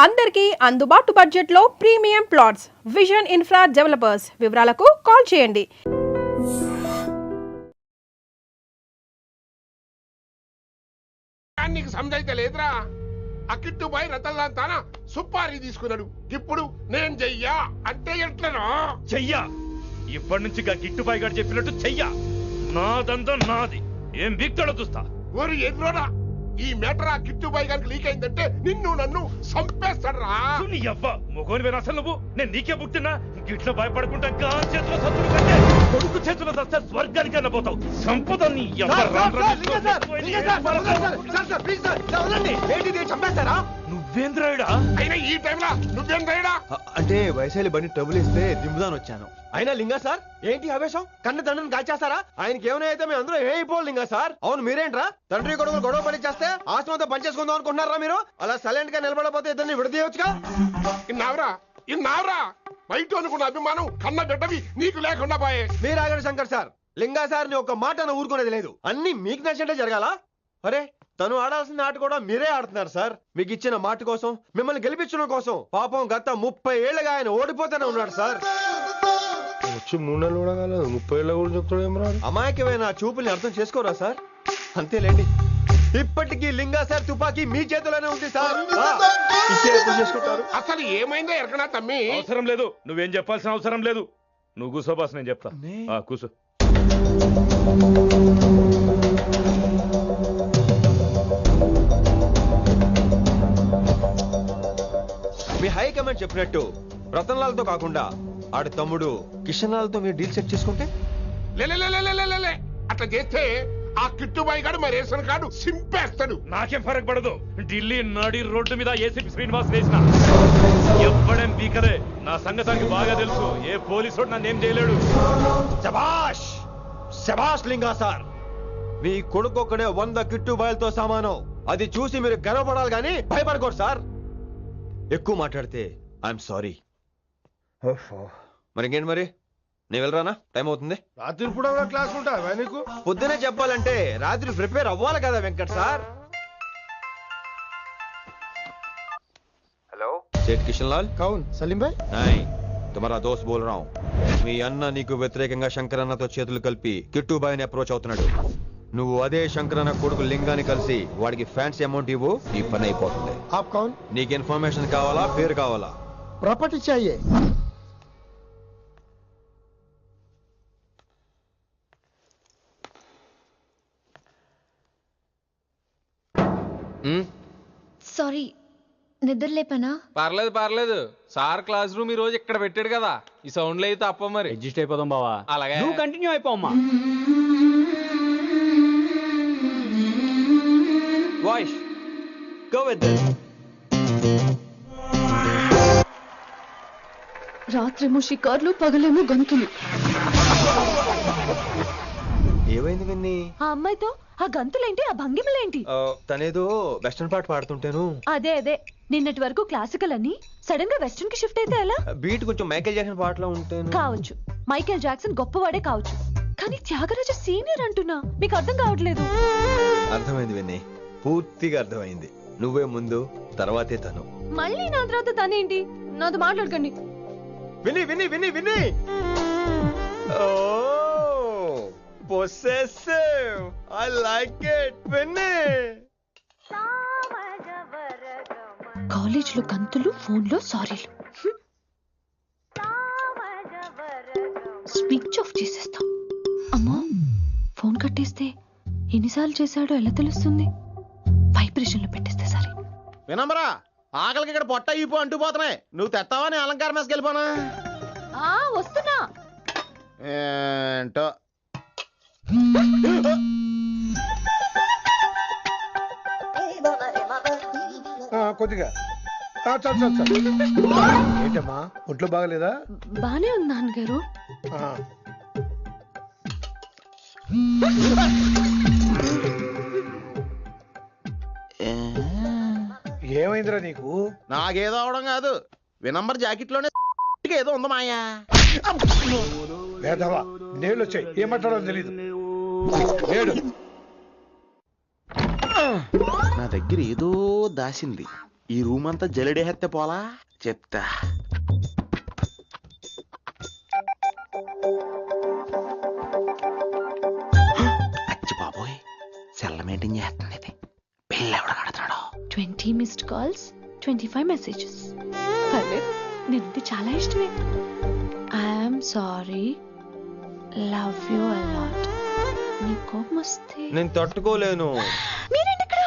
అందరికీ అందుబాటు బడ్జెట్లో premium plots vision infra developers. వివరాలకు కాల్ చేయండి. నీకు సమజైతే లేదురా, అక్కిట్టుబాయి రతల్లాంతానా సుపారీ తీసుకున్నాడు. ఇప్పుడు నేను చెయ్యా అంటే ఎట్లనో చెయ్యా. ఇప్పటి నుంచి గిట్టుబాయి గారు చెప్పినట్టు చెయ్యా. నాదంతా నాది. ఏం బిక్తాడో చూస్తా. ఓరి ఎన్నోడా, ఈ మేటర్ ఆ కిట్టుబాయి గారికి లీక్ అయిందంటే నిన్ను నన్ను చంపేస్తాడరా. నీ అబ్బా మొగోని వేరు అసలు నువ్వు. నేను నీకే పుట్టినా గిట్ల భయపడకుండా చేతిలో సత్తులు కంటే కొడుకు చేతిలో సస్తే స్వర్గానికన్నా పోతావు. సంపద నీ నువ్వేంద్రాయుడా? అయినా ఈ టైంలో నువ్వేం రాయడా? అంటే వైశాలి బండి ట్రబుల్ ఇస్తే దింపుదాని వచ్చాను. అయినా లింగా సార్ ఏంటి ఆవేశం? కన్న తండ్రిని కాల్చేస్తారా? ఆయనకి ఏమైనా అయితే మేము అందరూ ఏమైపోవాలి లింగా సార్. అవును మీరేంట్రా తండ్రి కొడుకులు గొడవ పని చేస్తే ఆస్తితో పనిచేసుకుందాం అనుకుంటున్నారా మీరు? అలా సైలెంట్ గా నిలబడపోతే ఇద్దరిని విడదీయొచ్చుగా. ఇన్నావురా బయట అనుకున్న అభిమానం కన్న బిడ్డవి నీకు లేకుండా పోయే. మీరు ఆగండి శంకర్ సార్. లింగా సార్ ని ఒక మాట ఊరుకునేది లేదు. అన్ని మీకు నచ్చినట్టే జరగాల. అరే తను ఆడాల్సిన ఆట కూడా మీరే ఆడుతున్నారు సార్. మీకు ఇచ్చిన మాట కోసం, మిమ్మల్ని గెలిపించడం కోసం పాపం గత 30 ఏళ్లుగా ఆయన ఓడిపోతూనే ఉన్నాడు సార్. వచ్చి 3 నెలలు కూడా కాలేదు, 30 ఏళ్ళ కూడా చెప్తాడు. అమాయకమైన చూపుల్ని అర్థం చేసుకోరా సార్? అంతేలేండి. ఇప్పటికీ లింగా సార్ తుపాకీ మీ చేతిలోనే ఉంది సార్. చేసుకుంటారు. అసలు ఏమైందో ఎరకనా తమ్మి? అవసరం లేదు, నువ్వేం చెప్పాల్సిన అవసరం లేదు. నువ్వు కూసో బాస్, నేను చెప్తా. కూసో. మీ హైకమాండ్ చెప్పినట్టు రతన్ లాల్ తో కాకుండా ఆడి తమ్ముడు కిషన్ లాల్ తో మీరు డీల్ సెట్ చేసుకుంటే? లే అట్లా చేస్తే ఆ కిట్టుబాయి గారు మరి రేషన్ కార్డు సింపేస్తాడు. నాకేం ఫరక్ పడదు. ఢిల్లీ నడి రోడ్డు మీద ఏసీపీ శ్రీనివాస్ వేసిన ఎవ్వడేం బీకరే. నా సంగతానికి బాగా తెలుసు. ఏ పోలీసు నన్నేం చేయలేడు. శభాష్ శభాష్ లింగా సార్. మీ కొడుకు ఒక్కడే 100 కిట్టుబాయిలతో సమానం. అది చూసి మీరు గర్వపడాలి కానీ భయపడకూడదు సార్. ఎక్కువ మాట్లాడితే ఐఎమ్ సారీ. మరి ఇంకేంటి మరి? నేను వెళ్ళరానా? టైం అవుతుంది. రాత్రి కూడా క్లాస్ ఉంటావా నీకు? పొద్దునే చెప్పాలంటే రాత్రి ప్రిపేర్ అవ్వాలి కదా వెంకట్ సార్. హలో సేठ కిషన్ లాల్. కౌన్ సలీం భాయ్? नहीं तुम्हारा दोस्त बोल रहा हूँ. మీ అన్న నీకు వ్యతిరేకంగా శంకర్ అన్నతో చేతులు కలిపి కిట్టుబాయిని అప్రోచ్ అవుతున్నాడు. నువ్వు అదే శంకర్ అన్న కొడుకు లింగాన్ని కలిసి వాడికి ఫ్యాన్సీ అమౌంట్ ఇవ్వు, నీ పని అయిపోతుంది. ఆప్ కౌన్? నీకు ఇన్ఫర్మేషన్ కావాలా, పేరు కావాలా? ప్రాపర్టీ చాయే. సారీ నిద్ర లేపనా? పర్లేదు. సార్ క్లాస్ రూమ్ ఈ రోజు ఇక్కడ పెట్టాడు కదా, ఈ సౌండ్ లో అయితే తప్ప మరి అడ్జస్ట్ అయిపోదాం బావా. అలాగే నువ్వు కంటిన్యూ అయిపోమ్మా. Voice go with this. రాత్రేమో షికార్లు, పగలేమో గంతులు. ఏమైంది విన్ని? ఆ అమ్మాయితో ఆ గంతులేంటి, ఆ భంగిమలేంటి? తనేదో వెస్టర్న్ పాట పాడుతుంటేను. అదే నిన్నటి వరకు క్లాసికల్ అని సడన్ గా వెస్టర్న్ కి షిఫ్ట్ అయితే ఎలా? బీట్ కొంచెం మైకేల్ జాక్సన్ పాటలో ఉంటేను. కావచ్చు, మైకేల్ జాక్సన్ గొప్పవాడే కావచ్చు, కానీ త్యాగరాజ సీనియర్ అంటున్నా. మీకు అర్థం కావట్లేదు. అర్థమైంది విన్ని, పూర్తిగా అర్థమైంది. నువ్వే ముందు, తర్వాతే తను. మళ్ళీ నా తర్వాత తనేంటి? నాతో మాట్లాడకండి. విని విని విని విని possessive. I like it. విని కాలేజ్ లో గంతులు, ఫోన్ లో సారీలు. స్విచ్ ఆఫ్ చేసేస్తా. అమ్మా ఫోన్ కట్టేస్తే ఎన్నిసార్లు చేశాడో ఎలా తెలుస్తుంది? వైబ్రేషన్ లో పెట్టేస్తే సరే. వినమ్రా, ఆకలికి ఇక్కడ పొట్ట ఈపు అంటూ పోతున్నాయి. నువ్వు తెస్తావా? నేను అలంకారం వేసుకెళ్ళిపోనా? వస్తున్నా. ఏంటో కొద్దిగా చాలు. ఏంటమ్మా ఒంట్లో బాగలేదా? బానే ఉంది నాన్నగారు. ఏమైందిరా నీకు? నాకేదో అవడం కాదు, వినంబర్ జాకెట్ లోనే ఏదో ఉంది మాయా. లేదవా, నేళ్ళు వచ్చాయి, ఏం మాట్లాడో తెలీదు. నా దగ్గర ఏదో దాసింది. ఈ రూమ్ అంతా జల్లెడేహెత్తే పోలా చెప్తా. అచ్చి బాబోయ్, సెల్ల మెయింటైన్ చేస్తుంది ఇది. పిల్ల ఎవడ కడుతున్నాడు? 20 మిస్డ్ కాల్స్, 25 మెసేజెస్. పర్లేదు, నేనంటే చాలా ఇష్టమే. I'm sorry, love you a lot. నీ కోపం వస్తే నేను తట్టుకోలేను. మీరేంటి ఇక్కడ?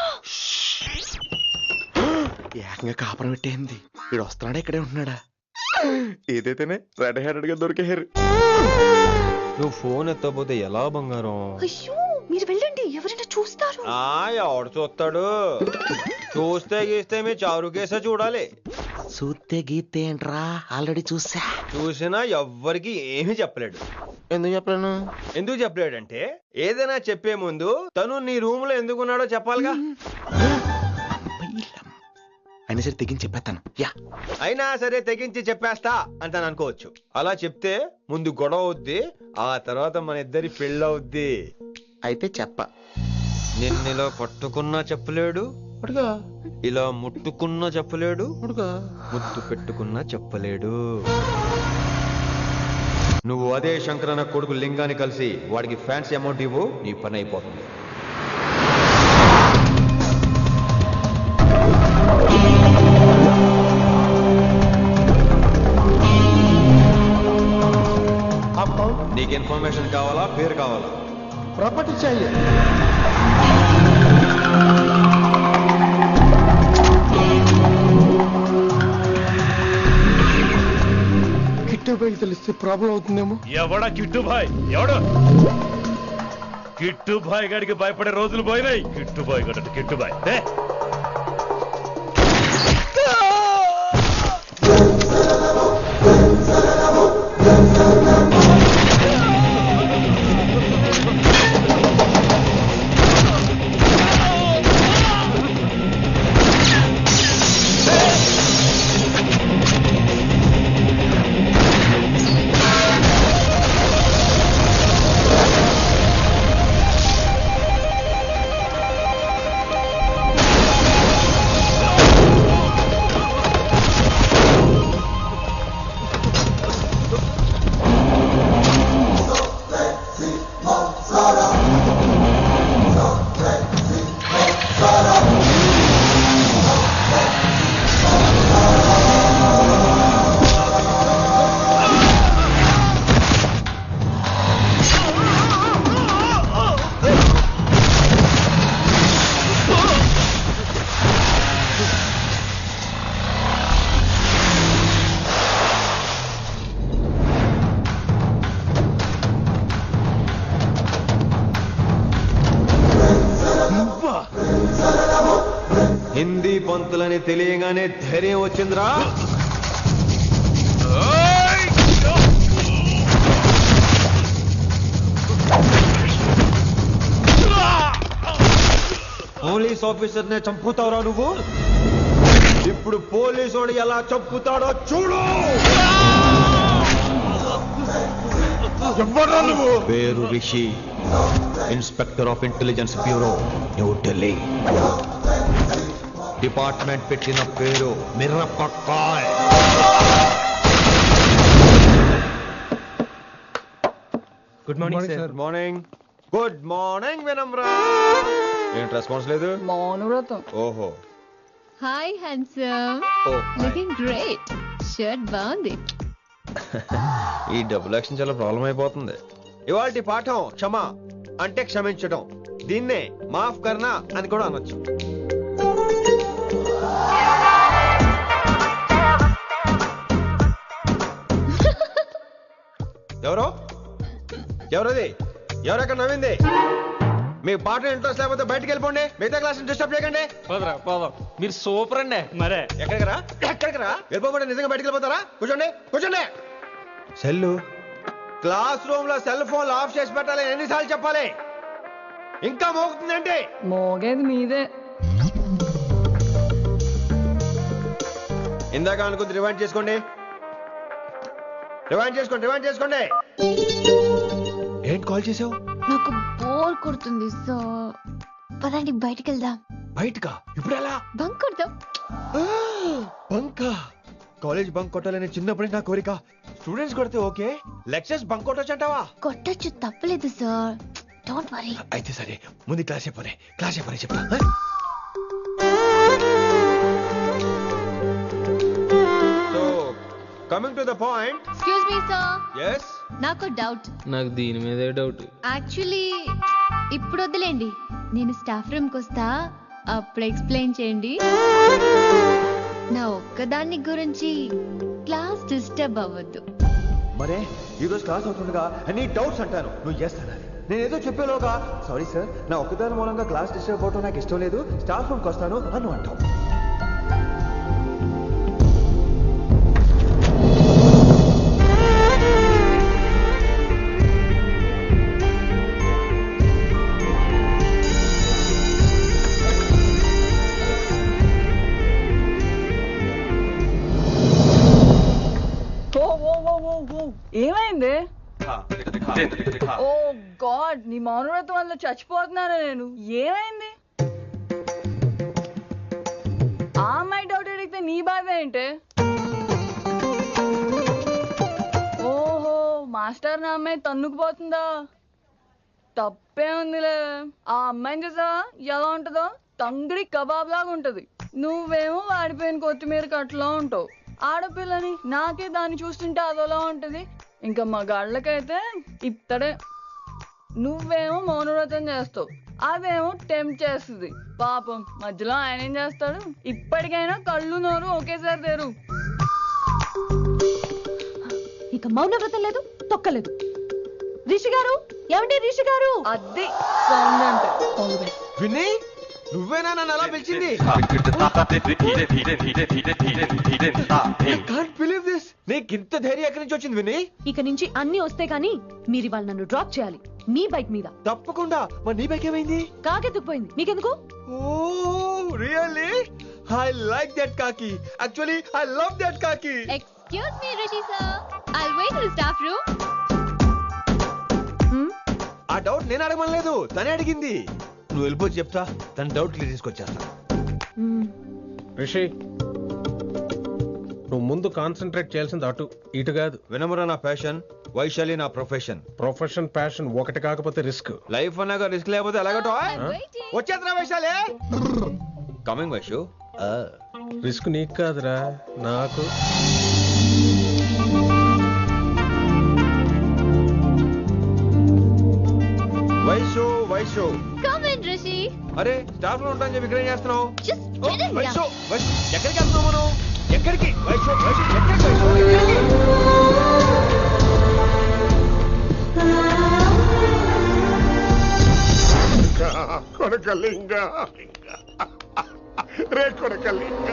ఏకంగా కాపురం పెట్టేంది. వీడు వస్తున్నాడా ఇక్కడే ఉంటున్నాడా? ఏదైతేనే రెడ్ హ్యాండెడ్ గా దొరికేహారు. నువ్వు ఫోన్ ఎత్తపోతే ఎలా బంగారం? అయ్యో, మీరు వెళ్ళండి, ఎవరైనా చూస్తారు. ఎవడు చూస్తాడు? చూస్తే గీస్తే మీ చారు కేసే చూడాలి. చూస్తే గీతే ఏంట్రా, ఆల్రెడీ చూసా. చూసినా ఎవ్వరికి ఏమీ చెప్పలేడు. ఎందుకు చెప్పలేను? ఎందుకు చెప్పలేడంటే ఏదైనా చెప్పే ముందు తను నీ రూమ్ లో ఎందుకున్నాడో చెప్పాలిగా. అయినా సరే తెగించి చెప్పేస్తాను. యా, అయినా సరే తెగించి చెప్పేస్తా అంటాను అనుకోవచ్చు. అలా చెప్తే ముందు గొడవ అవుద్ది, ఆ తర్వాత మన ఇద్దరి పెళ్ళవుద్ది. అయితే చెప్ప. నిన్నిలా పట్టుకున్నా చెప్పలేడు, అడుగా ఇలా ముట్టుకున్నా చెప్పలేడు, అడుగా. ముద్దు పెట్టుకున్నా చెప్పలేడు. నువ్వు అదే శంకరన్న కొడుకు లింగాన్ని కలిసి వాడికి ఫ్యాన్సీ అమౌంట్ ఇవ్వు, నీ పని అయిపోతుంది. నీకు ఇన్ఫర్మేషన్ కావాలా, పేరు కావాలా? ప్రాపర్టీ चाहिए. కిట్టుబాయ్ తెలిస్తే ప్రాబ్లం అవుతుందేమో. ఎవడా కిట్టు భాయ్? ఎవడు కిట్టు భాయ్ గారికి భయపడే రోజులు పోయినాయి. కిట్టు భాయ్ గడ కిట్టు భాయ్ హిందీ పంతులని తెలియగానే ధైర్యం వచ్చిందిరా. పోలీస్ ఆఫీసర్ నే చంపుతావురా నువ్వు? ఇప్పుడు పోలీసోడు ఎలా చంపుతాడో చూడు. ఎవడ్రా నువ్వు? పేరు Rishi, inspector of intelligence bureau, New Delhi. Department పెట్టిన పేరు మిర్రపక్కాయ్. Good morning sir. Morning. Good morning Vinamra. ఏంటి రెస్పాన్స్ లేదు? మౌనవ్రతం. ఓహో. Hi handsome, oh looking great. Shirt బాగుంది. ఈ డబుల్ యాక్షన్ చాలా ప్రాబ్లం అయిపోతుంది. ఇవాల్టి పాఠం క్షమ అంటే క్షమించడం. దీన్నే మాఫ్ కర్నా అని కూడా అనొచ్చు. ఎవరో ఎవరది? ఎవరెక్కడ నవ్వింది? మీ పాట ఇంట్రెస్ట్ లేకపోతే బయటకు వెళ్ళిపోండి. మిగతా క్లాస్ డిస్టర్బ్ చేయకండి. పోదాం. మీరు సూపర్ అండి. మరే ఎక్కడికి రా వెళ్ళిపోకుండా నిజంగా బయటకు వెళ్ళిపోతారా? కూర్చోండి. సెల్లు క్లాస్ రూమ్ లో సెల్ ఫోన్ ఆఫ్ చేసి పెట్టాలి. ఎన్నిసార్లు చెప్పాలి? ఇంకా మోగుతుందంటే మోగేది మీదే. ఇందాక అనుకుంది రివైండ్ చేసుకోండి. ఏంటి కాల్ చేసావు? నాకు బోర్ కొడుతుంది, సో పదండి బయటికి వెళ్దాం. బయటకా? ఇప్పుడు ఎలా? బంక్ కొడదాం. బంకా కాలేజ్ బంక్ కొట్టాలని చిన్నప్పటి నా కోరిక. స్టూడెంట్స్ కొడితే ఓకే, లెక్చర్స్ బంక్ కొట్టొచ్చు అంటావా? కొట్టచ్చు, తప్పలేదు సార్. Don't worry. అయితే సరే, ముందు క్లాస్ అయిపోయి చెప్తా. So coming to the point. Excuse me sir, yes నాకు డౌట్. నాకు దీని మీదే డౌట్. యాక్చువల్లీ ఇప్పుడు వద్దులేండి, నేను స్టాఫ్ రూమ్కి వస్తా, అప్పుడు ఎక్స్ప్లెయిన్ చేయండి. నా ఒక్కదాన్ని గురించి క్లాస్ డిస్టర్బ్ అవ్వద్దు. మరే ఈ రోజు క్లాస్ అవుతుండగా ఎనీ డౌట్స్ అంటాను, నువ్వు ఎస్ అనాలి. నేను ఏదో చెప్పేలోగా సారీ సార్, నా ఒక్కదాని మూలంగా క్లాస్ డిస్టర్బ్ అవడం నాకు ఇష్టం లేదు, స్టాఫ్ రూమ్కి వస్తాను అని అంటావు. ఏమైంది? ఓ గాడ్, నీ మౌనవ్రతం వల్ల చచ్చిపోతున్నాను నేను. ఏమైంది? ఆ అమ్మాయి డౌట్ అడిగితే నీ బాధ ఏంటి? ఓహో, మాస్టర్ నా అమ్మాయి తన్నుకుపోతుందా? తప్పే ఉందిలే. ఆ అమ్మాయిని చూసా ఎలా ఉంటుందో, తంగిడి కబాబ్ లాగా ఉంటది. నువ్వేమో వాడిపోయిన కొత్తిమీర కట్లా ఉంటావు. ఆడపిల్లని నాకే దాన్ని చూస్తుంటే అదోలా ఉంటది. ఇంకా మగాళ్ళకైతే ఇత్తడే. నువ్వేమో మౌనవ్రతం చేస్తావు, అదేమో టెంప్ట్ చేస్తుంది. పాపం మధ్యలో ఆయన ఏం చేస్తాడు? ఇప్పటికైనా కళ్ళు నోరు ఒకేసారి తెరు. ఇక మౌనవ్రతం లేదు, తొక్కలేదు. రిషి గారు, ఏమండి రిషి గారు? అది సౌండ్ అంటే. విన్నీ, నువ్వేనా నన్ను అలా పిలిచింది? Can't believe this. నీకు ఇంత ధైర్యం ఎక్కడి నుంచి వచ్చింది విన్నీ? ఇక నుంచి అన్ని వస్తే గానీ మీరు ఇవాళ నన్ను డ్రాప్ చేయాలి, మీ బైక్ మీద. తప్పకుండా. మరి నీ బైక్ ఏమైంది? కాకెత్తుకుపోయింది. మీకెందుకు? Oh really? I like that kaki. Actually I love that kaki. Excuse me Rishi sir, I'll wait in the staff room. ఆ డౌట్ నేను అడగమనలేదు, తనే అడిగింది. నువ్వు వెళ్ళిపోయి చెప్తా, తన డౌట్ క్లియర్ చేసుకొచ్చేస్తా. రిషి, నువ్వు ముందు కాన్సన్ట్రేట్ చేయాల్సింది అటు ఇటు కాదు. వినమ్ర నా ప్యాషన్, వైశాలి నా ప్రొఫెషన్. ప్రొఫెషన్ ప్యాషన్ ఒకటి కాకపోతే రిస్క్. లైఫ్ అన్నాక రిస్క్ లేకపోతే ఎలాగటో? వచ్చేద్రా వైశాలి. కమింగ్ వైషు. రిస్క్ నీకు కాదురా, నాకు. వైషు వైషు. Come in Rishi. అరే స్టాఫ్ లో ఉంటాను చెప్పి ఇక్కడ ఏం చేస్తున్నావు? జస్ట్ వైషు వైషు, ఎక్కడికి వెళ్తున్నావు మనం? ఎక్కడికి వైషు వైషు, ఎక్కడికి వైషు, ఎక్కడికి? కొడకలింగ రే కొడకలింగ,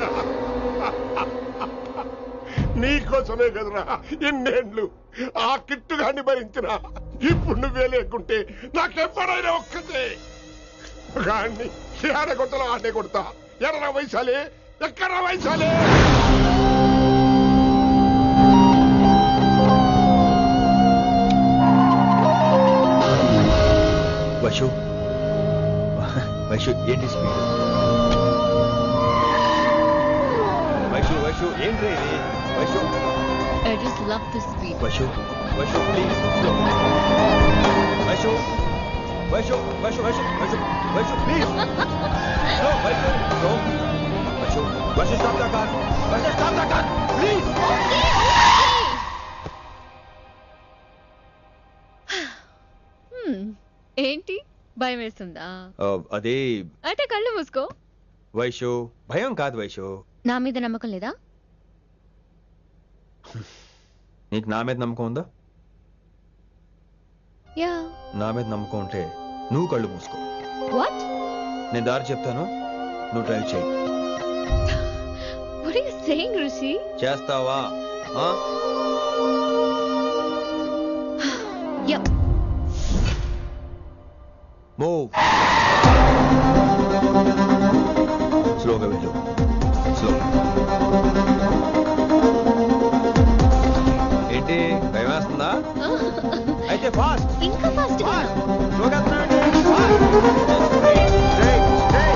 నీకోసమే కదరా ఇన్నేండ్లు ఆ కిట్టుగాన్ని భరించిన. ఇప్పుడు నువ్వే లేకుంటే నాకెప్పుడైనా ఒక్కతే గాన్ని ఆడగొట్టలో ఆడే కొడతా. ఎర్ర వైశాలే, ఎక్కడ వైశాలే? వైషు వైషు, ఏంటి స్పీడ్? వైషు వైషు, ఏంటి ఇది? Vaishu I just love this speed. Vaishu Vaishu, please slow. Vaishu Vaishu Vaishu Vaishu Vaishu Vaishu, please slow. Vaishu slow. Vaishu Vaishu, stop the car. Vaishu stop the car please. ఏంటి భయం వేస్తుందా? అదే అయితే కళ్ళు మూసుకో. వైషు, భయం కాదు వైషు. నా మీద నమ్మకం లేదా? నీకు నా మీద నమ్మకం ఉందా? యా. నా మీద నమ్మకం ఉంటే నువ్వు కళ్ళు మూసుకో. వాట్? నేను దారి చెప్తాను, నువ్వు డ్రైవ్ చేయి. What are you saying Rishi? చేస్తావా? యా. మూవ్. స్లోగా వెళ్ళు, స్లో. ఏంటి భయం వేస్తుందా? అయితే ఫాస్ట్. ఇంకా ఫాస్ట్ గా. స్లోగా వెళ్తున్నానండి. ఫాస్ట్. Straight, straight.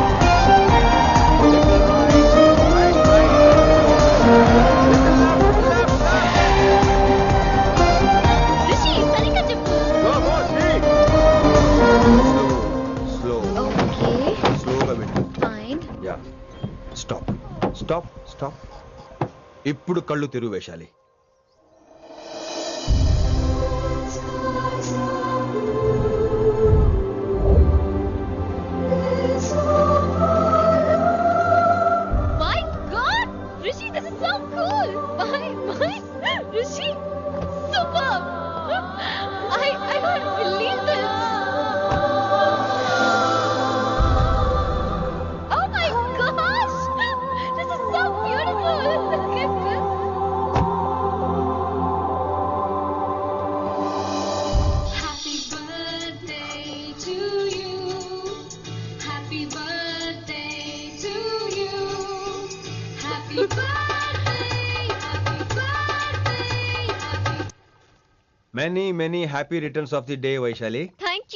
ఇప్పుడు కళ్ళు తెరువు Vaishali. My God! Rishi, this is so cool! My Rishi! Superb! I can't believe this! Oh my gosh! This is so beautiful! Look at this! Happy birthday to you. Happy birthday to you. Happy birthday, happy birthday, happy many happy returns of the day Vaishali. Thank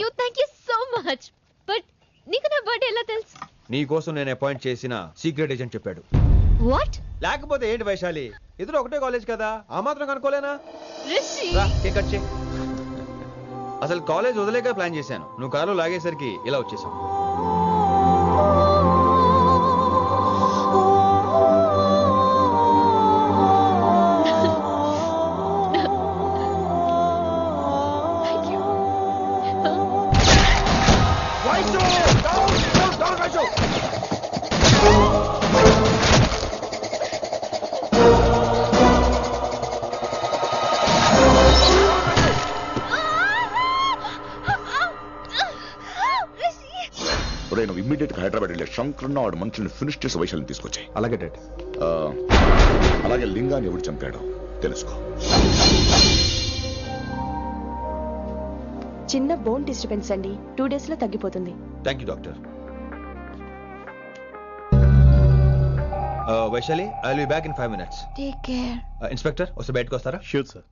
you so much! But నీకు నా birthday ఎలా తెలుసు? నీ కోసం నేను appoint చేసిన secret agent చెప్పాడు. What? లేకపోతే ఏంటి వైశాలి, ఇద్దరు ఒకటే కాలేజ్ కదా, ఆ మాత్రం కనుక్కోలేనా? Rishi! రా, కేక్ కట్ చేయి. అసలు కాలేజ్ వదిలేక ప్లాన్ చేశాను, నువ్వు కారులో లాగేసరికి ఇలా వచ్చేసాం. Thank you. నువ్వు ఇమ్మీడియట్ గా హైదరాబాద్ వెళ్ళే శంకరన్న వాడు మనుషుల్ని ఫినిష్ చేసి వైశాల్ని తీసుకొచ్చాయి. అలాగే డాడ్. అలాగే లింగాన్ని ఎవరు చంపాడో తెలుసుకో. చిన్న బోన్ డిస్టర్బెన్స్ అండి, 2 days లో తగ్గిపోతుంది. Thank you doctor. Vaishali, I will be back in 5 minutes. Take care. Inspector వస్తే బయటకు వస్తారా? Sure sir.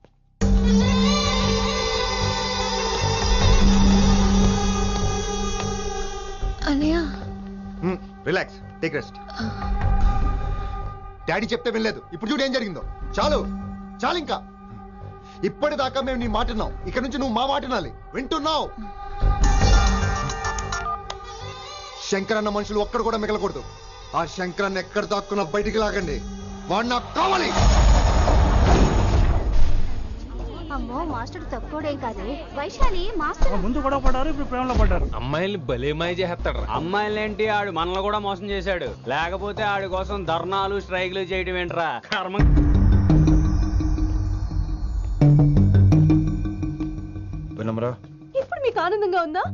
అన్నయ్య రిలాక్స్, టేక్ రెస్ట్. డాడీ చెప్తే వినలేదు, ఇప్పుడు చూడు ఏం జరిగిందో. చాలు చాలు, ఇంకా ఇప్పటిదాకా మేము నీ మాట విన్నాం, ఇక్కడ నుంచి నువ్వు మా మాట వినాలి. వింటున్నావు? శంకరన్న మనుషులు ఒక్కడు కూడా మిగలకూడదు. ఆ శంకరన్న ఎక్కడ దాక్కున్నా బయటికి లాగండి, వాడు నాకు కావాలి. అమ్మో మాస్టర్ తక్కువడేం కాదే. వైశాలి మాస్టర్ ముందు గొడవ పడ్డారు, ఇప్పుడు ప్రేమలో పడ్డారు. అమ్మాయిల్ని భలేమాయ చేస్తాడు. అమ్మాయిలేంటి, ఆడు మనల్ని కూడా మోసం చేశాడు. లేకపోతే ఆడి కోసం ధర్నాలు స్ట్రైక్లు చేయడం ఏంట్రా కర్మ. వినమ్రా, ఇప్పుడు మీకు ఆనందంగా ఉందా?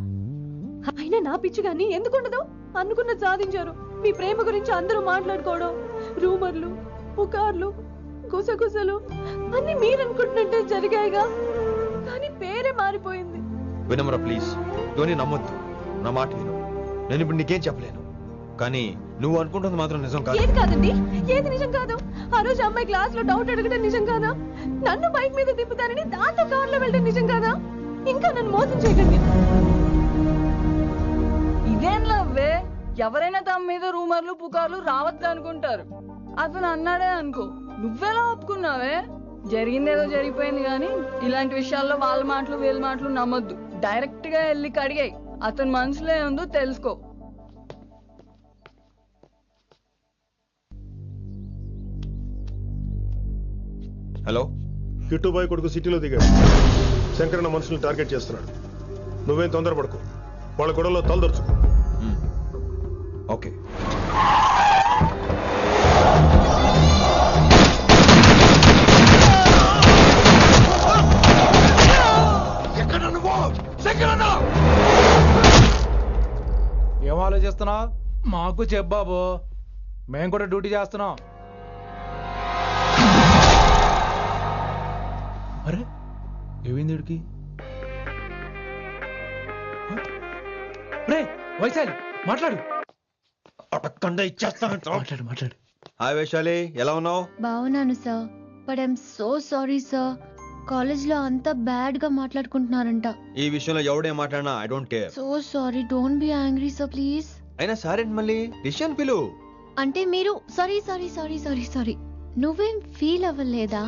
అయినా నా పిచ్చి గాని ఎందుకుండదు? అనుకున్నది సాధించారు. మీ ప్రేమ గురించి అందరూ మాట్లాడుకోవడం, రూమర్లు, పుకార్లు, గుసగుసలు అన్ని మీరు అనుకుంటున్నట్టే జరిగాయిగా, కానీ పేరే మారిపోయింది. వినమ్రా ప్లీజ్, ధోని నమ్మొద్దు, నా మాట విను. నేను ఇప్పుడు నీకేం చెప్పలేను, కానీ నువ్వు అనుకుంటుంది మాత్రం నిజం కాదు. ఏది కాదండి, ఏది నిజం కాదు? ఆ రోజు అమ్మాయి క్లాస్ లో డౌట్ అడగడం నిజం కాదా? నన్ను బైక్ మీద తిప్పుతారని దాంతో కార్ లో వెళ్ళడం నిజం కాదా? ఇంకా నన్ను మోసం చేయకండి. ఇదేం లవ్వే? ఎవరైనా తమ మీద రూమర్లు పుకార్లు రావద్దు అనుకుంటారు. అతను అన్నాడే అనుకో, నువ్వెలా ఒప్పుకున్నావే? జరిగిందేదో జరిగిపోయింది కానీ ఇలాంటి విషయాల్లో వాళ్ళ మాటలు వీళ్ళ మాటలు నమ్మొద్దు. డైరెక్ట్ గా వెళ్ళి కడిగాయి, అతని మనసులో ఏముందో తెలుసుకో. హలో, కిట్టుబాయ్ కొడుకు సిటీలో దిగాడు. శంకరన్న మనుషుల్ని టార్గెట్ చేస్తున్నాడు. నువ్వేం తొందరపడకు, వాళ్ళ గొడవలో తలదొరుచుకో. ఓకే. ఏం ఆలోచిస్తున్నావు? మాకు చెప్పాబు, మేము కూడా డ్యూటీ చేస్తున్నాం. అరే ఏమైంది వీడికి? రే వైశాలి, మాట్లాడు. మాట్లాడు. హాయ్ వైశాలి, ఎలా ఉన్నావు? బాగున్నాను sir, but I'm so sorry sir. College లో అంతా బ్యాడ్ గా మాట్లాడుకుంటున్నారంట. ఈ విషయంలో ఎవడే మాట్లాడినా I don't care. So sorry, don't be angry sir please. అయినా సరే మళ్ళీ డిసిషన్ పిలు. అంటే మీరు sorry sorry sorry sorry sorry నువ్వేం ఫీల్ అవ్వలేదా?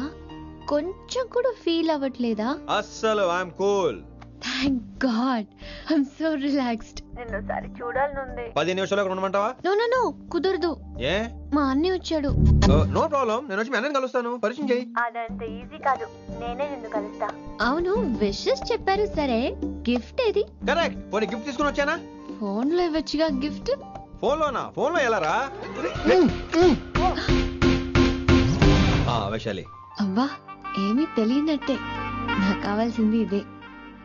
కొంచెం కూడా ఫీల్ అవ్వట్లేదా? అస్సలు I'm cool. Thank God, I'm so relaxed. నిన్నోసారి చూడాలనుంది. 10 నిమిషాలు అక్కడ ఉండమంటావా? నో నో నో, కుదరదు. ఏ? మా అన్నయ్య వచ్చాడు. నో ప్రాబ్లం, నేను వచ్చి మీ అన్నని కలుస్తాను, పరిచయం చేయి. అదంత ఈజీ కాదు, నేనే నిన్ను కలుస్తా. అవును, విషెస్ చెప్పారు సరే, గిఫ్ట్ ఏది? కరెక్ట్, పోనీ గిఫ్ట్ తీసుకుని వచ్చానా? ఫోన్ లో ఇవ్వచ్చుగా గిఫ్ట్. ఫోన్లోనా? ఫోన్లో ఎలా రా? వైశాలి. అవ్వా, ఏమీ తెలియనట్టే. నాకు కావాల్సింది ఇదే.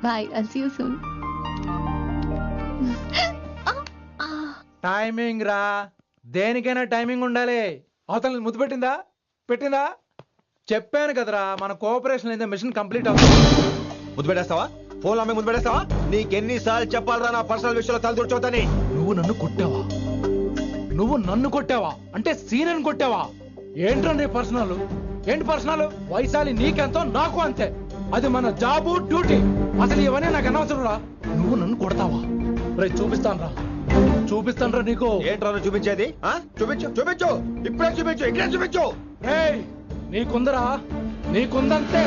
Bye, I'll see you soon. Timing రా, దేనికైనా టైమింగ్ ఉండాలి. అవతల ముద్దు పెట్టిందా? చెప్పాను కదరా, మన కోఆపరేషన్ అయితే మిషన్ కంప్లీట్ అవుతుంది. ముద్దు పెట్టేస్తావా? ఫోన్ అమ్మాయి ముద్దు పెట్టేస్తావా? నీకెన్నిసార్లు చెప్పాలరా నా పర్సనల్ విషయంలో తల దూర్చోతని? నువ్వు నన్ను కొట్టావా అంటే సీనియర్ కొట్టావా? ఏంట్రా నీ పర్సనల్? ఏంటి పర్సనల్? వైశాలి నీకెంతో నాకు అంతే, అది మన జాబు డ్యూటీ. అసలు ఇవన్నీ నాకు అనవసరం రా. నువ్వు నన్ను కొడతావా? రే చూపిస్తాను రా నీకు. ఏంట్రా నువ్వు చూపించేది? చూపించు, ఇప్పుడే చూపించు, ఇక్కడే చూపించు. రేయ్, నీకుందంతే.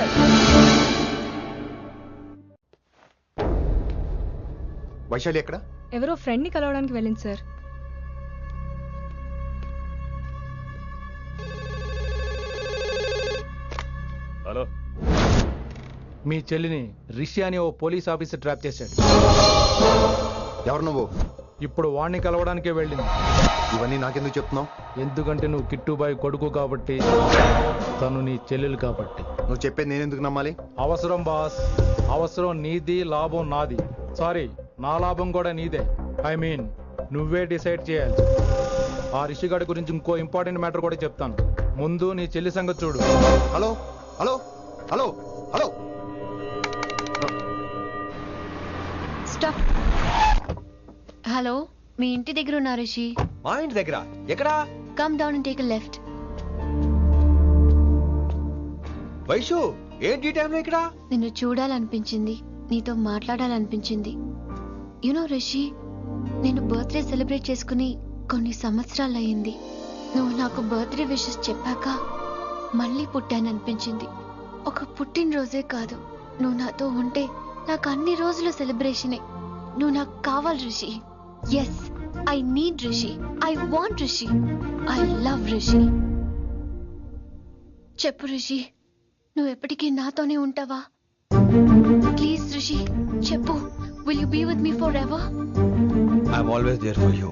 వైశాలి ఎక్కడ? ఎవరో ఫ్రెండ్ ని కలవడానికి వెళ్ళింది సార్. హలో, మీ చెల్లిని రిషి అని ఓ పోలీస్ ఆఫీసర్ ట్రాప్ చేశాడు. ఎవరు నువ్వు? ఇప్పుడు వాణ్ణి కలవడానికే వెళ్ళింది. ఇవన్నీ నాకెందుకు చెప్తున్నావు? ఎందుకంటే నువ్వు కిట్టుబాయ్ కొడుకు కాబట్టి, తను నీ చెల్లెలు కాబట్టి. నువ్వు చెప్పేది నేను ఎందుకు నమ్మాలి? అవసరం బాస్, అవసరం నీది, లాభం నాది. సారీ, నా లాభం కూడా నీదే. ఐ మీన్ నువ్వే డిసైడ్ చేయాలి. ఆ రిషిగాడి గురించి ఇంకో ఇంపార్టెంట్ మ్యాటర్ కూడా చెప్తాను. ముందు నీ చెల్లి సంగతి చూడు. Hello hello hello hello stop. Hello, మీ ఇంటి దగ్గర ఉన్నా రిషి? మా ఇంటి దగ్గర? ఎక్కడా? Come down and take a left. Vaishu, ఏంటి ఈ టైంలో ఇక్కడ? నిన్ను చూడాలనిపించింది, నీతో మాట్లాడాలనిపించింది. యునో రిషి, నేను బర్త్డే సెలబ్రేట్ చేసుకుని కొన్ని సంవత్సరాలయ్యింది. నువ్వు నాకు బర్త్డే విషెస్ చెప్పాక మళ్ళీ పుట్టాననిపించింది. ఒక పుట్టినరోజే కాదు, నువ్వు నాతో ఉంటే నాకు అన్ని రోజుల సెలబ్రేషనే. నువ్వు నాకు కావాలి Rishi. Yes, I need Rishi, I want Rishi, I love Rishi. చెప్పు రిషి, నువ్వు ఎప్పటికీ నాతోనే ఉంటావా? ప్లీజ్ రిషి, చెప్పు. Will you be with me forever? I'm always there for you.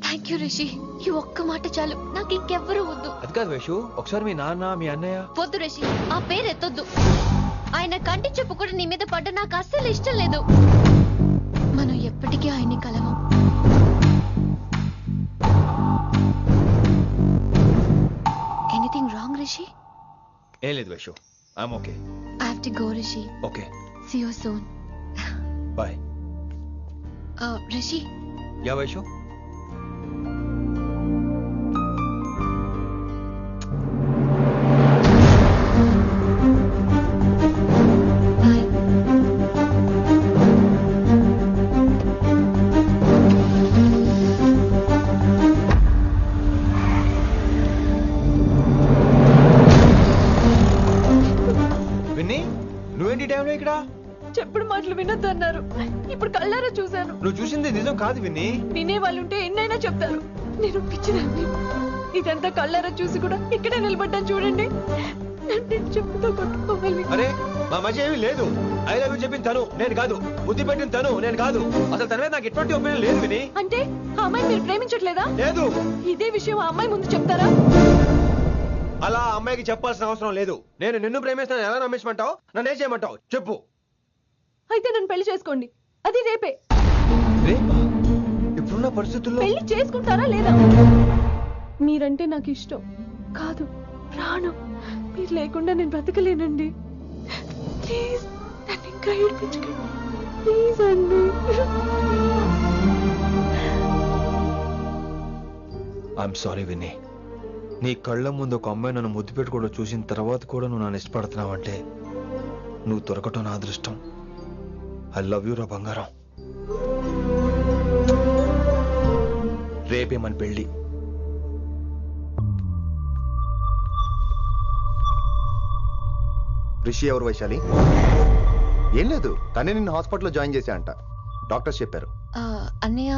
Thank you Rishi, ఈ ఒక్క మాట చాలు, నాకు ఇంకెవ్వరూ వద్దు. అది కాదు వైషు, ఒకసారి మీ నాన్న, మీ అన్నయ్య. వద్దు రిషి, ఆ పేరు ఎత్తొద్దు. ఆయన కంటి చెప్పు కూడా నీ మీద పడ్డ నాకు అస్సలు ఇష్టం లేదు. మనం ఎప్పటికీ ఆయన్ని కలవం. Anything wrong Rishi? ఏం లేదు Vaishu, I'm okay. I have to go Rishi. Okay, see you soon. Bye. Rishi. Yeah Vaishu. నువ్వేంటి టైంలో ఇక్కడ? చెప్పుడు మాటలు వినొద్దు అన్నారు, ఇప్పుడు కళ్ళారా చూశాను. నువ్వు చూసింది నిజం కాదు విన్ని. వినే వాళ్ళుంటే ఎన్నైనా చెప్తారు, నేను పిచ్చిదాన్ని. ఇదంతా కళ్ళారా చూసి కూడా ఇక్కడే నిలబడ్డాను చూడండి. నన్ను చెప్పుతో కొట్టుకోవాలి. అరే, మా మధ్య ఏమీ లేదు. ఐ లవ్ యూ చెప్పింది తను, నేను కాదు. బుద్ధి పెట్టిన తను, నేను కాదు. అసలు తన మీద నాకు ఎటువంటి ఒపీనియన్ లేదు విని. అంటే ఆ అమ్మాయి మీరు ప్రేమించట్లేదా? లేదు. ఇదే విషయం ఆ అమ్మాయి ముందు చెప్తారా? అలా అమ్మాయికి చెప్పాల్సిన అవసరం లేదు. నేను నిన్ను ప్రేమిస్తాను, ఎలా నమ్మించమంటావు? నన్ను ఏం చేయమంటావు చెప్పు. అయితే నన్ను పెళ్లి చేసుకోండి, అది రేపే. ఇప్పుడున్న పరిస్థితుల్లో పెళ్లి చేసుకుంటారా లేదా? మీరంటే నాకు ఇష్టం కాదు, ప్రాణం. మీరు లేకుండా నేను బ్రతకలేనండి. ప్లీజ్ నన్ను ఇంకా ఏడిపించకండి, ప్లీజ్ అండి. I'm sorry Winnie. నీ కళ్ళ ముందు ఒక అమ్మాయి నన్ను ముద్దు పెట్టుకోవడం చూసిన తర్వాత కూడా నువ్వు నన్ను ఇష్టపడుతున్నావంటే నువ్వు దొరకటం నా అదృష్టం. ఐ లవ్ యూ రా బంగారం. రేపే మన పెళ్ళి. రిషి ఎవరు వైశాలి? ఏం లేదు, తనే నిన్ను హాస్పిటల్లో జాయిన్ చేశా అంట, డాక్టర్స్ చెప్పారు. అన్నయ్య,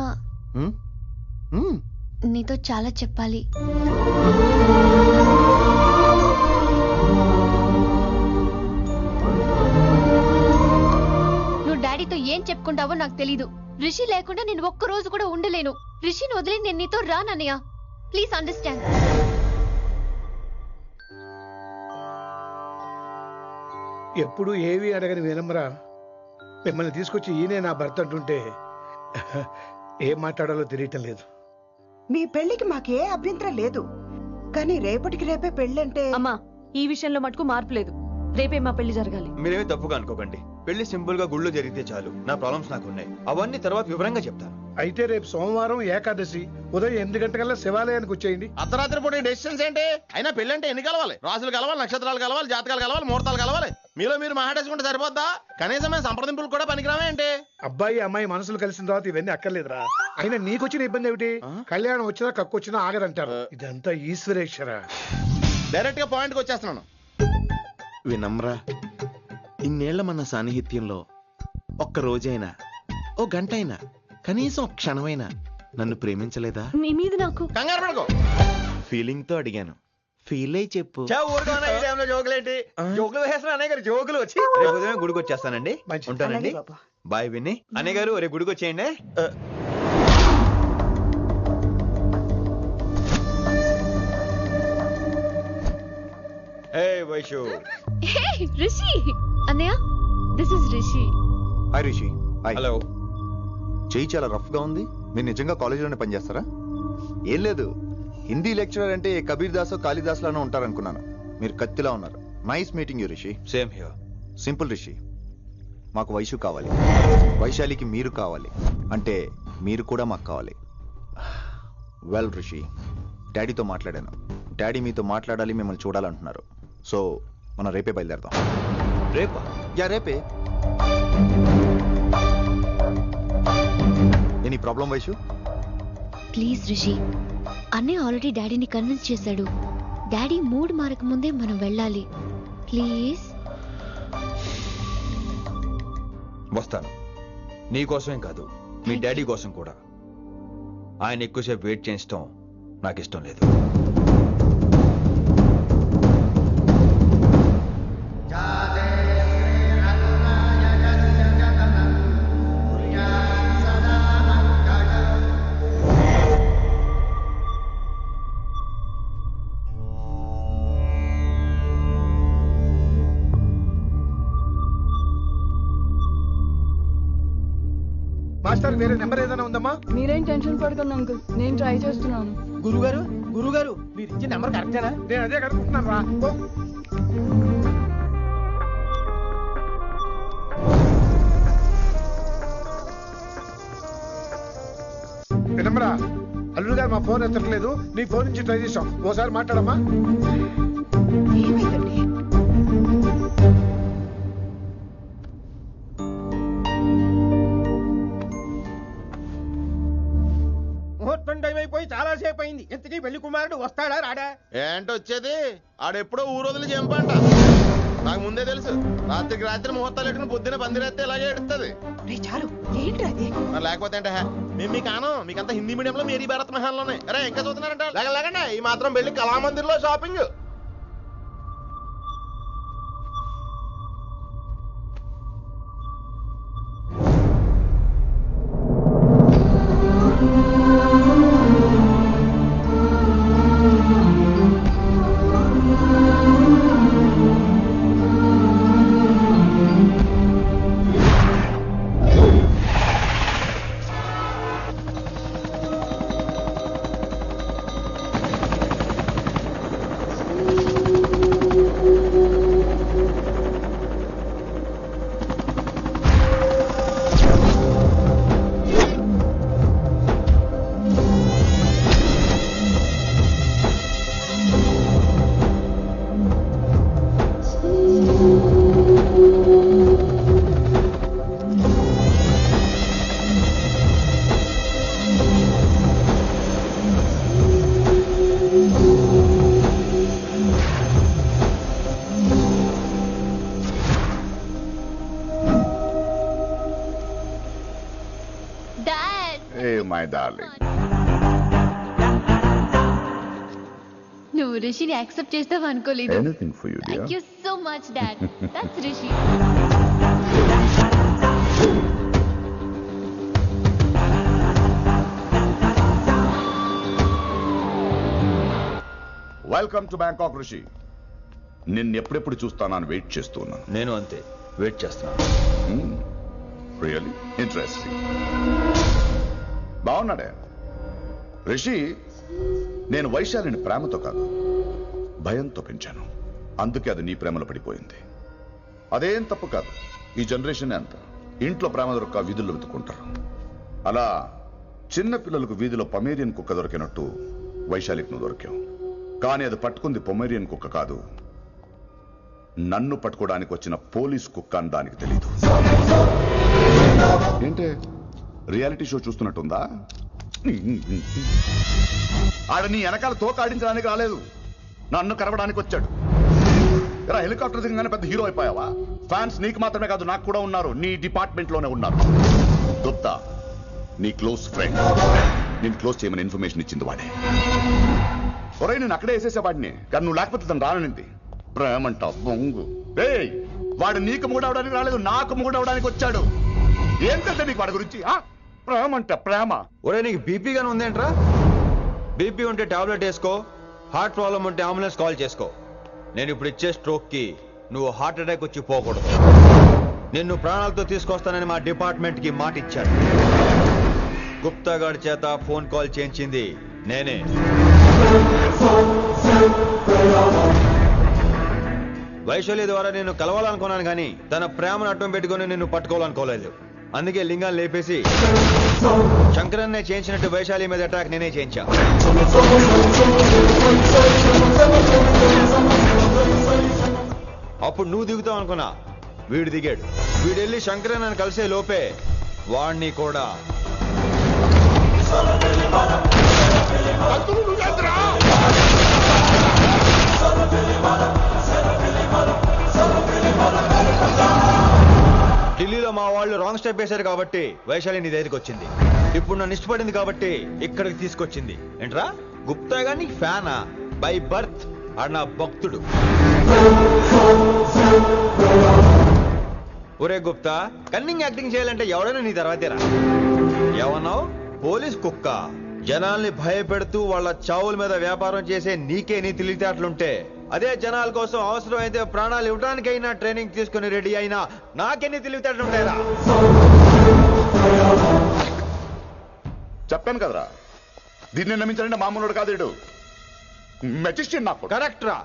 నీతో చాలా చెప్పాలి. ఊరుకుంటావో నాకు తెలీదు. రిషి లేకుండా నేను ఒక్క రోజు కూడా ఉండలేను. రిషిని వదిలి నేను నీతో రానన్నయ్య. Please understand. ఎప్పుడు ఏవి అడగని వినమ్రా మిమ్మల్ని తీసుకొచ్చి ఈయనే నా భర్త అంటుంటే ఏం మాట్లాడాలో తెలియటం లేదు. మీ పెళ్లికి మాకే అభ్యంతరం లేదు, కానీ రేపటికి రేపే పెళ్ళంటే. అమ్మా, ఈ విషయంలో మటుకు మార్పు లేదు. రేపే మా పెళ్లి జరగాలి. మీరేమీ తప్పుగా అనుకోకండి. పెళ్లి సింపుల్ గా గుళ్ళో జరిగితే చాలు. నా ప్రాబ్లమ్స్ నాకు ఉన్నాయి, అవన్నీ తర్వాత వివరంగా చెప్తాను. అయితే రేపు సోమవారం ఏకాదశి ఉదయం 8 గంటకల్లా శివాలయానికి వచ్చేయండి. అర్ధరాత్రి పూట డెసిషన్స్ ఏంటి? అయినా పెళ్ళంటే ఎన్ని కలవాలి? రాసులు కలవాలి, నక్షత్రాలు కలవాలి, జాతకాలు కలవాలి, ముహూర్తాలు కలవాలి. మీలో మీరు మాట్లాడేసుకుంటే సరిపోద్దా? కనీసమైన సంప్రదింపులు కూడా పనికిరావే ఏంటి? అబ్బాయి అమ్మాయి మనసులు కలిసిన తర్వాత ఇవన్నీ అక్కర్లేదురా. అయినా నీకొచ్చిన ఇబ్బంది ఏమిటి? కళ్యాణం వచ్చినా కక్కొచ్చినా ఆగరంటారు. ఇదంతా ఈశ్వరేశ్వర. డైరెక్ట్ గా పాయింట్ కి వచ్చేస్తున్నాను. వినమ్రా, ఇన్నేళ్ల మన సాన్నిహిత్యంలో ఒక్క రోజైనా, ఓ గంటైనా, కనీసం ఒక క్షణమైనా నన్ను ప్రేమించలేదా? మీ మీద నాకు కంగారు పడుకో. ఫీలింగ్ తో అడిగాను, ఫీల్ అయి చెప్పు. జోకులేంటి? జోకులు వేసిన అన్నయ్య గారు, జోకులు వచ్చి రేపు ఉదయం గుడికి వచ్చేస్తానండి. ఉంటానండి. బాయ్ విని. అన్నయ్య గారు రేపు గుడికి వచ్చేయండి. వైషు. రిషి అన్నయ్య, this is Rishi. Hi Rishi. Hello. చెయ్యి చాలా రఫ్ గా ఉంది. మీరు నిజంగా కాలేజీలోనే పనిచేస్తారా? ఏం లేదు, హిందీ లెక్చరర్ అంటే కబీర్ దాస్ కాళిదాస్ లానో ఉంటారనుకున్నాను. మీరు కత్తిలా ఉన్నారు. Nice meeting you Rishi. Same here. Simple Rishi, మాకు వైషు కావాలి, వైశాలికి మీరు కావాలి, అంటే మీరు కూడా మాకు కావాలి. వెల్ రిషి, డాడీతో మాట్లాడాను. డాడీ మీతో మాట్లాడాలి, మిమ్మల్ని చూడాలంటున్నారు. సో మనం రేపే బయలుదేరదాం. రేపా? యా రేపే. Any problem Vaishu? Please Rishi, అన్నయ్య ఆల్రెడీ డాడీని కన్విన్స్ చేశాడు. డాడీ మూడ్ మారక ముందే మనం వెళ్ళాలి. ప్లీజ్. వస్తాను. నీ కోసమేం కాదు, మీ డాడీ కోసం కూడా. ఆయన ఎక్కువసేపు వెయిట్ చేయించడం నాకు ఇష్టం లేదు. మాస్టర్ వేరే నెంబర్ ఏదైనా ఉందమ్మా? మీరేం టెన్షన్ పడకండి అంకుల్, నేను ట్రై చేస్తున్నాను. గురుగారు మీరు ఇచ్చిన నెంబర్ కరెక్టేనా? నేను అదే కనుక్కుంటున్నాను రా. వినమ్రా, అల్లుడు గారు మా ఫోన్ ఎత్తట్లేదు. నీ ఫోన్ నుంచి ట్రై చేసాం, ఓసారి మాట్లాడమ్మా. ఏమైందండి? ముహూర్తం టైం అయిపోయి చాలా సేపు అయింది. ఇంతకీ పెళ్లి కుమారుడు వస్తాడా రాడా? ఏంటి వచ్చేది? ఆడెప్పుడో ఊరోజులు చెంపంట. నాకు ముందే తెలుసు. రాత్రికి రాత్రి ముహూర్తాలు ఎట్టుకుని పొద్దున పందిరేస్తే ఇలాగే ఎడుతుంది. చాలు, ఏంటి అది? మరి లేకపోతే అంటే మేము మీకు కాను, మీకంతా హిందీ మీడియంలో మేరీ భారత్ మహాల్లోనే. అరే ఇంకా చూస్తున్నారంట. లేకండి, ఈ మాత్రం పెళ్లి కళామందిర్లో షాపింగ్. My darling. నువ్వు రిషిని యాక్సెప్ట్ చేస్తావు అనుకోలేదు. Anything for you dear. Thank you so much dad. That's Rishi. Welcome to Bangkok ఋషి. నిన్నెప్పుడెప్పుడు చూస్తానని వెయిట్ చేస్తూ ఉన్నాను. నేను అంతే వెయిట్ చేస్తున్నాను. Really interesting. బాగున్నాడే రిషి. నేను వైశాలిని ప్రేమతో కాదు భయంతో పెంచాను. అందుకే అది నీ ప్రేమలో పడిపోయింది. అదేం తప్పు కాదు. ఈ జనరేషన్ అంత ఇంట్లో ప్రేమ దొరక్క వీధుల్లో వెతుక్కుంటారు. అలా చిన్న పిల్లలకు వీధిలో పమేరియన్ కుక్క దొరికినట్టు వైశాలికి నువ్వు దొరికావు. కానీ అది పట్టుకుంది పొమేరియన్ కుక్క కాదు, నన్ను పట్టుకోవడానికి వచ్చిన పోలీస్ కుక్క అని దానికి తెలీదు. ఏంటే రియాలిటీ షో చూస్తున్నట్టుందా? ఆడ నీ వెనకాల తోక ఆడించడానికి రాలేదు, నన్ను కరవడానికి వచ్చాడు. ఇలా హెలికాప్టర్ దిగగానే పెద్ద హీరో అయిపోయావా? ఫ్యాన్స్ నీకు మాత్రమే కాదు నాకు కూడా ఉన్నారు, నీ డిపార్ట్మెంట్ లోనే ఉన్నారు. గుప్తా నీ క్లోజ్ ఫ్రెండ్, నేను క్లోజ్ చేయమని ఇన్ఫర్మేషన్ ఇచ్చింది వాడే. ఒరే నేను అక్కడే వేసేసేవాడిని, కానీ నువ్వు లేకపోతే తను రానంది. ప్రేమంట బొంగు. ఏయ్ వాడు నీకు మూడవడానికి రాలేదు, నాకు మూడవడానికి వచ్చాడు. ఏం తెలుసా నీకు వాడి గురించి? ప్రేమంట ప్రేమ. ఒరే నీకు బీపీ గానీ ఉందేంట్రా? బీపీ ఉంటే టాబ్లెట్ వేసుకో, హార్ట్ ప్రాబ్లం ఉంటే అంబులెన్స్ కాల్ చేసుకో. నేను ఇప్పుడు ఇచ్చే స్ట్రోక్ కి నువ్వు హార్ట్ అటాక్ వచ్చి పోకూడదు. నిన్ను ప్రాణాలతో తీసుకొస్తానని మా డిపార్ట్మెంట్ కి మాట ఇచ్చాడు. గుప్తా గారి చేత ఫోన్ కాల్ చేయించింది నేనే. వైశాలి ద్వారా నేను కలవాలనుకున్నాను కానీ తన ప్రేమను అడ్డం పెట్టుకుని నిన్ను పట్టుకోవాలనుకోలేదు. అందుకే లింగాన్ని లేపేసి శంకరన్నే చేయించినట్టు వైశాలి మీద అటాక్ నేనే చేయించా. అప్పుడు నువ్వు దిగుతావు అనుకున్నా, వీడు దిగాడు. వీడెళ్ళి శంకరన్నని కలిసే లోపే వాణ్ణి కూడా ఢిల్లీలో మా వాళ్ళు రాంగ్ స్టెప్ వేశారు కాబట్టి వైశాలి నీ దగ్గరికి వచ్చింది. ఇప్పుడు నన్ను ఇష్టపడింది కాబట్టి ఇక్కడికి తీసుకొచ్చింది. ఏంట్రా గుప్తా గాని ఫ్యానా? బై బర్త్ ఆడు నా భక్తుడు. ఒరే గుప్తా, కన్నింగ్ యాక్టింగ్ చేయాలంటే ఎవడైనా నీ తర్వాతేరా. ఏమన్నావు? పోలీస్ కుక్క. జనాల్ని భయపెడుతూ వాళ్ళ చావుల మీద వ్యాపారం చేసే నీకే నీ తెలివితేటలుంటే, అదే జనాల కోసం అవసరమైతే ప్రాణాలు ఇవ్వడానికైనా ట్రైనింగ్ తీసుకుని రెడీ అయినా నాకెన్ని తెలివితేటలుంటాయిరా? చెప్పాను కదరా, దీన్ని నమ్మించాలంటే మామూలుడు కాదు, మెజిస్టియన్. నాకు కరెక్ట్ రా.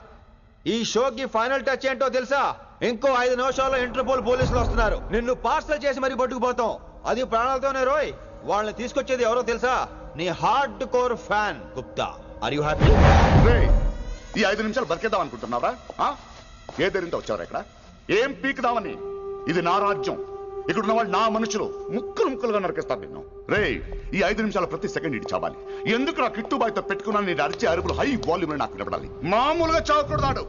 ఈ షోకి ఫైనల్ టచ్ ఏంటో తెలుసా? ఇంకో 5 నిమిషాల్లో ఇంటర్పోల్ పోలీసులు వస్తున్నారు. నిన్ను పార్సల్ చేసి మరీ పట్టుకుపోతాం, అది ప్రాణాలతోనే రోయ్. వాళ్ళని తీసుకొచ్చేది ఎవరో తెలుసా? నీ hard core fan Gupta. Are you happy? ఈ 5 నిమిషాలు బతికేద్దాం అనుకుంటున్నావా? ఏ ధైర్యంతో వచ్చారా ఇక్కడ? ఏం పీకుదామని? ఇది నా రాజ్యం, ఇక్కడున్న వాళ్ళు నా మనుషులు. ముక్కలు ముక్కలుగా నరికేస్తారు నిన్ను. రే ఈ 5 నిమిషాలు ప్రతి సెకండ్ ఇటు చావాలి. ఎందుకు నా కిట్టుబాయ్తో పెట్టుకున్నాను? నేను అరిచే అరుపులు హై వాల్యూమ్ నాకు వినపడాలి, మామూలుగా చావకూడదాడు.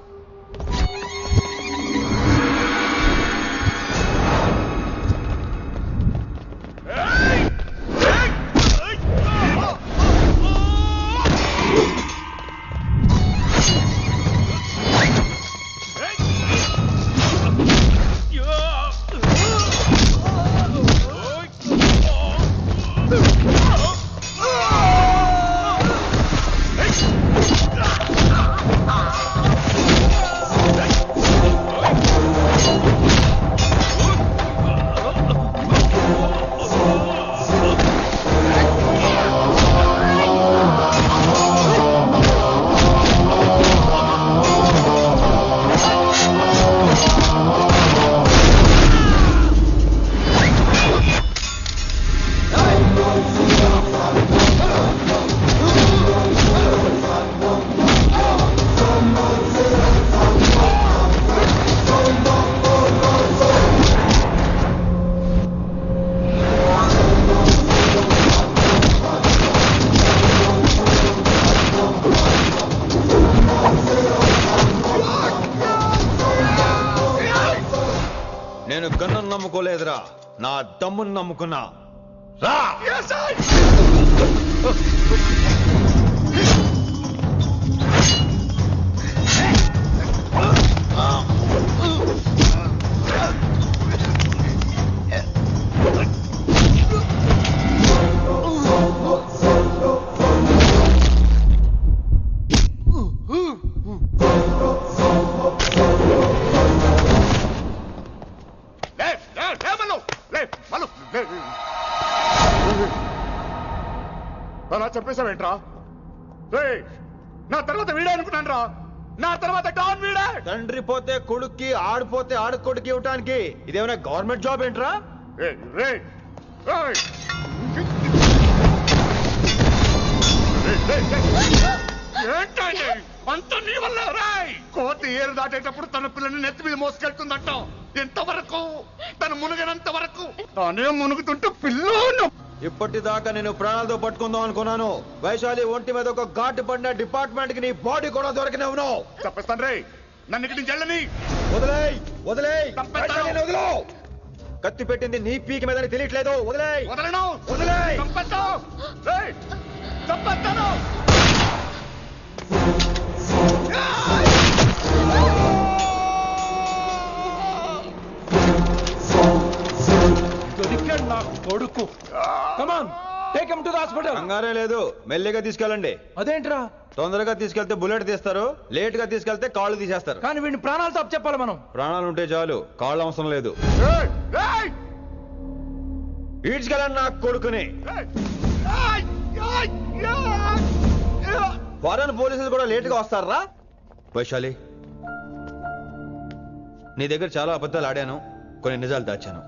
నేను గన్నును నమ్ముకోలేదురా, నా దమ్మును నమ్ముకున్నా. రా! చెప్పేశావేంట్రా? రేయ్, నా తర్వాత వీడే అనుకున్నాను రా. నా తర్వాత డాన్ వీడే. తండ్రి పోతే కొడుక్కి, ఆడిపోతే ఆడకొడుకు ఇవ్వటానికి ఇదేమైనా గవర్నమెంట్ జాబ్ ఏంట్రా? రేయ్, రేయ్, రేయ్. ఏంటండి అంత నీ వల్ల? రాయ్, కోతి ఏరు దాటేటప్పుడు తన పిల్లని నెత్తి మీద మోసుకెళ్తుందంట. ఎంతవరకు? తను మునిగినంత వరకు. తానే మునుగుతుంటే పిల్లను. ఇప్పటిదాకా నేను ప్రాణాలతో పట్టుకుందాం అనుకున్నాను. వైశాలి ఒంటి మీద ఒక ఘాటు పడిన డిపార్ట్మెంట్ కి నీ బాడీ కూడా దొరికినవును. చెప్పేస్తాను రే, నన్ను ఇక్కడి నుంచి వెళ్ళని. వదిలేయ్, వదిలేయ్, వైశాలిని వదిలో. కత్తి పెట్టింది నీ పీక మీద తెలియట్లేదు. వదిలేయ్. వదలను. వదిలేయ్. చంపేస్తాను. రేయ్, చంపేస్తాను. దొరికాడు నా కొడుకు. Come on, take him to the hospital. కంగారే లేదు, మెల్లిగా తీసుకెళ్ళండి. అదేంట్రా? తొందరగా తీసుకెళ్తే బుల్లెట్ తీస్తారు, లేట్ గా తీసుకెళ్తే కాళ్ళు తీసేస్తారు. కానీ వీడిని ప్రాణాలతో అప్పచెప్పాలి మనం. ప్రాణాలు ఉంటే చాలు, కాళ్ళు అవసరం లేదు. ఈడ్చుకెళ్ళండి నా కొడుకుని. ఫారెన్ పోలీసులు కూడా లేట్ గా వస్తారా? వైశాలి, నీ దగ్గర చాలా అబద్ధాలు ఆడాను, కొన్ని నిజాలు దాచాను.